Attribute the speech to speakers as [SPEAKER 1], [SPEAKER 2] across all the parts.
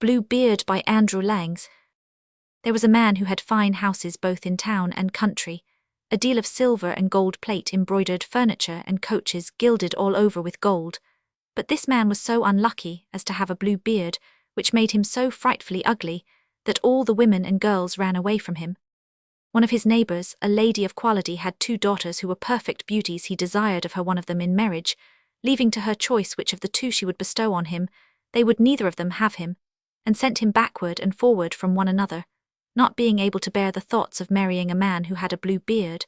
[SPEAKER 1] Blue Beard by Andrew Langs. There was a man who had fine houses both in town and country, a deal of silver and gold plate, embroidered furniture and coaches gilded all over with gold. But this man was so unlucky as to have a blue beard, which made him so frightfully ugly that all the women and girls ran away from him. One of his neighbours, a lady of quality, had 2 daughters who were perfect beauties. He desired of her one of them in marriage, leaving to her choice which of the 2 she would bestow on him. They would neither of them have him, and sent him backward and forward from one another, not being able to bear the thoughts of marrying a man who had a blue beard,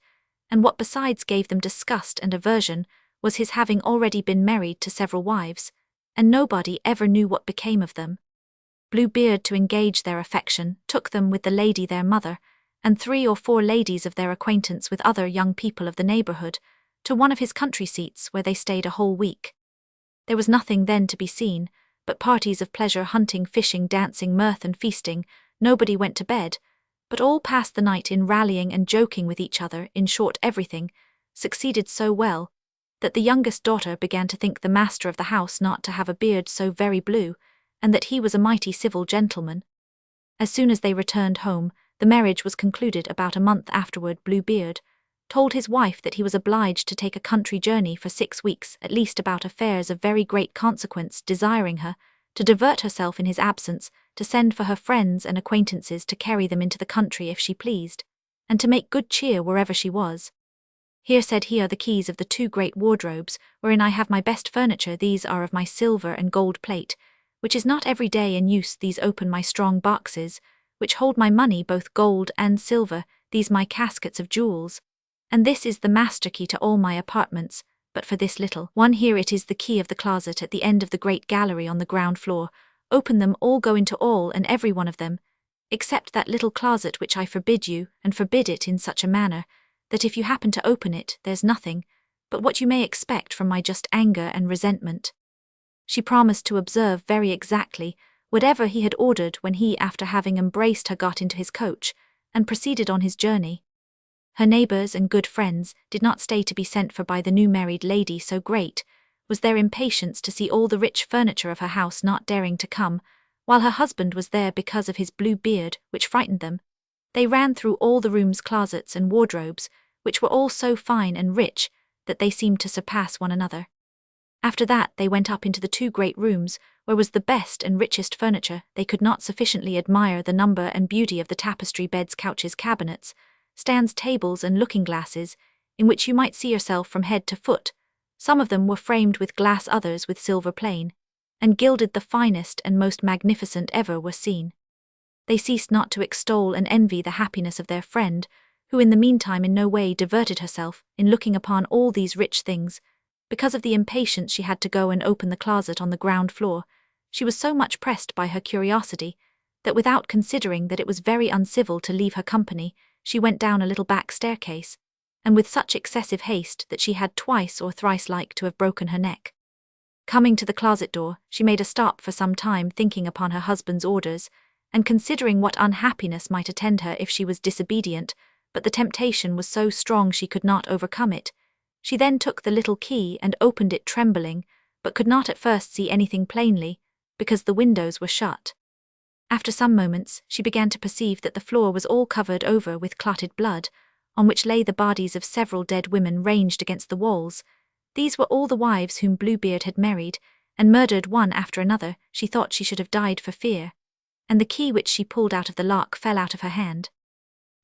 [SPEAKER 1] and what besides gave them disgust and aversion was his having already been married to several wives, and nobody ever knew what became of them. Blue Beard, to engage their affection, took them with the lady their mother, and 3 or 4 ladies of their acquaintance with other young people of the neighbourhood, to one of his country seats where they stayed a whole week. There was nothing then to be seen, but parties of pleasure, hunting, fishing, dancing, mirth and feasting. Nobody went to bed, but all passed the night in rallying and joking with each other. In short, everything succeeded so well that the youngest daughter began to think the master of the house not to have a beard so very blue, and that he was a mighty civil gentleman. As soon as they returned home, the marriage was concluded. About a month afterward, Blue Beard told his wife that he was obliged to take a country journey for 6 weeks at least about affairs of very great consequence, desiring her to divert herself in his absence, to send for her friends and acquaintances to carry them into the country if she pleased, and to make good cheer wherever she was. Here, said he, are the keys of the 2 great wardrobes, wherein I have my best furniture. These are of my silver and gold plate, which is not every day in use. These open my strong boxes, which hold my money, both gold and silver. These my caskets of jewels, and this is the master key to all my apartments. But for this little one here, it is the key of the closet at the end of the great gallery on the ground floor. Open them all, go into all and every one of them, except that little closet which I forbid you, and forbid it in such a manner that if you happen to open it, there's nothing but what you may expect from my just anger and resentment. She promised to observe very exactly whatever he had ordered when he, after having embraced her, got into his coach and proceeded on his journey. Her neighbours and good friends did not stay to be sent for by the new married lady, so great was their impatience to see all the rich furniture of her house, not daring to come, while her husband was there because of his blue beard, which frightened them. They ran through all the rooms, closets and wardrobes, which were all so fine and rich that they seemed to surpass one another. After that they went up into the 2 great rooms, where was the best and richest furniture. They could not sufficiently admire the number and beauty of the tapestry, beds, couches, cabinets, stands, tables and looking-glasses, in which you might see yourself from head to foot. Some of them were framed with glass, others with silver plane, and gilded the finest and most magnificent ever were seen. They ceased not to extol and envy the happiness of their friend, who in the meantime in no way diverted herself in looking upon all these rich things. Because of the impatience she had to go and open the closet on the ground floor, she was so much pressed by her curiosity that, without considering that it was very uncivil to leave her company, she went down a little back staircase, and with such excessive haste that she had twice or thrice like to have broken her neck. Coming to the closet door, she made a stop for some time, thinking upon her husband's orders, and considering what unhappiness might attend her if she was disobedient, but the temptation was so strong she could not overcome it. She then took the little key and opened it, trembling, but could not at first see anything plainly, because the windows were shut. After some moments, she began to perceive that the floor was all covered over with clotted blood, on which lay the bodies of several dead women ranged against the walls. These were all the wives whom Bluebeard had married, and murdered one after another. She thought she should have died for fear, and the key which she pulled out of the lock fell out of her hand.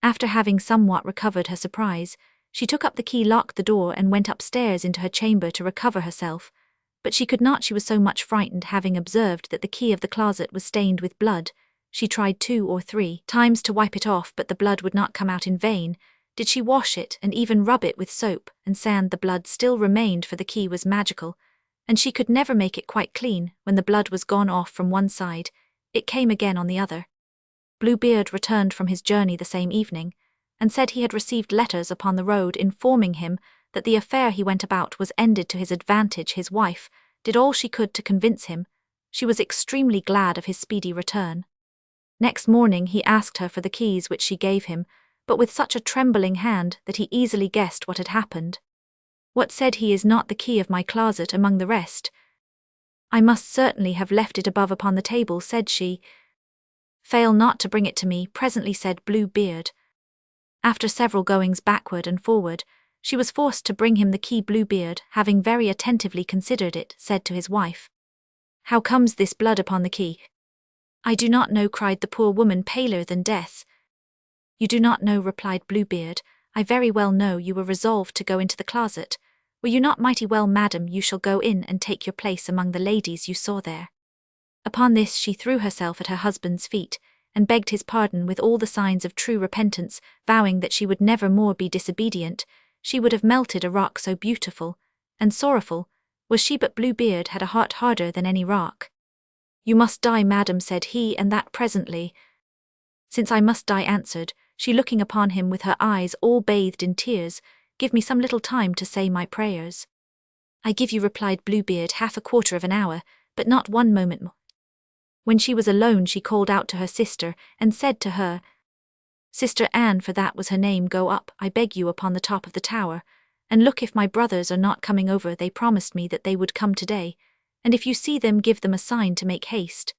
[SPEAKER 1] After having somewhat recovered her surprise, she took up the key, locked the door, and went upstairs into her chamber to recover herself. But she could not, she was so much frightened, having observed that the key of the closet was stained with blood. She tried 2 or 3 times to wipe it off, but the blood would not come out. In vain did she wash it and even rub it with soap and sand. The blood still remained, for the key was magical, and she could never make it quite clean. When the blood was gone off from one side, it came again on the other. Bluebeard returned from his journey the same evening, and said he had received letters upon the road informing him that the affair he went about was ended to his advantage. His wife did all she could to convince him. She was extremely glad of his speedy return. Next morning he asked her for the keys, which she gave him, but with such a trembling hand that he easily guessed what had happened. "What," said he, "is not the key of my closet among the rest?" I must certainly have left it above upon the table, said she. Fail not to bring it to me, presently said Bluebeard. After several goings backward and forward, she was forced to bring him the key. Bluebeard, having very attentively considered it, said to his wife, How comes this blood upon the key? I do not know, cried the poor woman, paler than death. You do not know, replied Bluebeard. I very well know you were resolved to go into the closet. Were you not? Mighty well, madam, you shall go in and take your place among the ladies you saw there. Upon this she threw herself at her husband's feet, and begged his pardon with all the signs of true repentance, vowing that she would never more be disobedient. She would have melted a rock so beautiful and sorrowful was she, but Bluebeard had a heart harder than any rock. You must die, madam, said he, and that presently. Since I must die, answered she, looking upon him with her eyes all bathed in tears, give me some little time to say my prayers. I give you, replied Bluebeard, half a quarter of an hour, but not 1 moment more. When she was alone she called out to her sister, and said to her, Sister Anne, for that was her name, go up, I beg you, upon the top of the tower, and look if my brothers are not coming over. They promised me that they would come today, and if you see them, give them a sign to make haste.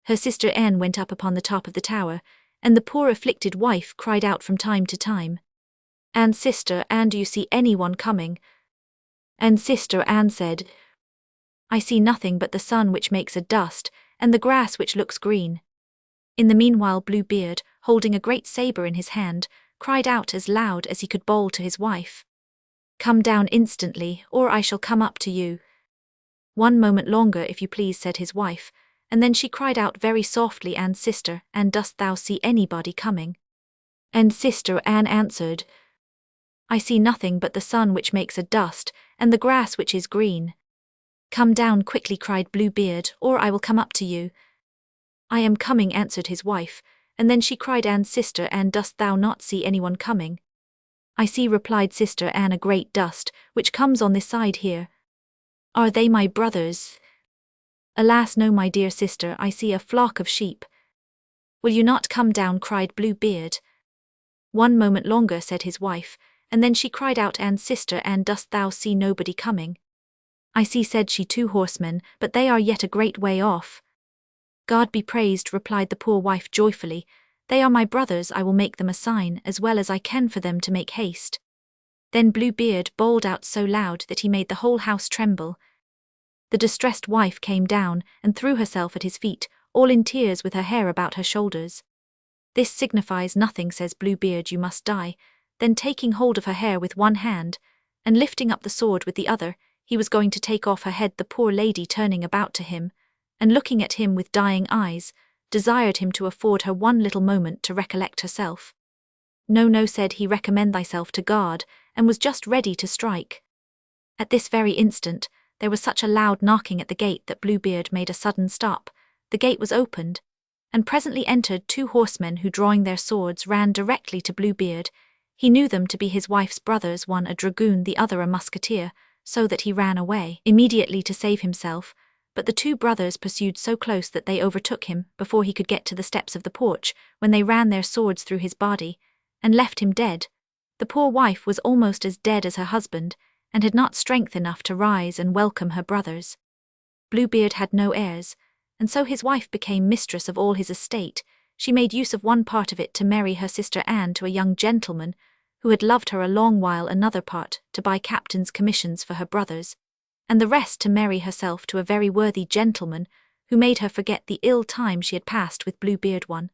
[SPEAKER 1] Her sister Anne went up upon the top of the tower, and the poor afflicted wife cried out from time to time, Anne, sister Anne, do you see anyone coming? And sister Anne said, I see nothing but the sun which makes a dust, and the grass which looks green. In the meanwhile Bluebeard, holding a great sabre in his hand, cried out as loud as he could bawl to his wife, Come down instantly, or I shall come up to you. 1 moment longer, if you please, said his wife, and then she cried out very softly, Anne, sister Anne, dost thou see anybody coming? And sister Anne answered, I see nothing but the sun which makes a dust, and the grass which is green. Come down quickly, cried Bluebeard, or I will come up to you. I am coming, answered his wife, and then she cried, Anne, sister Anne, dost thou not see anyone coming? I see, replied sister Anne, a great dust, which comes on this side here. Are they my brothers? Alas, no, my dear sister, I see a flock of sheep. Will you not come down, cried Bluebeard. 1 moment longer, said his wife, and then she cried out, Anne, sister Anne, dost thou see nobody coming? I see, said she, 2 horsemen, but they are yet a great way off. God be praised, replied the poor wife joyfully. They are my brothers. I will make them a sign, as well as I can, for them to make haste. Then Bluebeard bawled out so loud that he made the whole house tremble. The distressed wife came down and threw herself at his feet, all in tears, with her hair about her shoulders. This signifies nothing, says Bluebeard, you must die. Then taking hold of her hair with one hand, and lifting up the sword with the other, he was going to take off her head. The poor lady, turning about to him, and looking at him with dying eyes, desired him to afford her 1 little moment to recollect herself. No, no, said he, recommend thyself to God, and was just ready to strike. At this very instant, there was such a loud knocking at the gate that Bluebeard made a sudden stop. The gate was opened, and presently entered 2 horsemen who, drawing their swords, ran directly to Bluebeard. He knew them to be his wife's brothers, one a dragoon, the other a musketeer, so that he ran away immediately to save himself, but the 2 brothers pursued so close that they overtook him before he could get to the steps of the porch, when they ran their swords through his body, and left him dead. The poor wife was almost as dead as her husband, and had not strength enough to rise and welcome her brothers. Bluebeard had no heirs, and so his wife became mistress of all his estate. She made use of one part of it to marry her sister Anne to a young gentleman, who had loved her a long while, another part to buy captains' commissions for her brothers, and the rest to marry herself to a very worthy gentleman, who made her forget the ill time she had passed with Bluebeard. 1.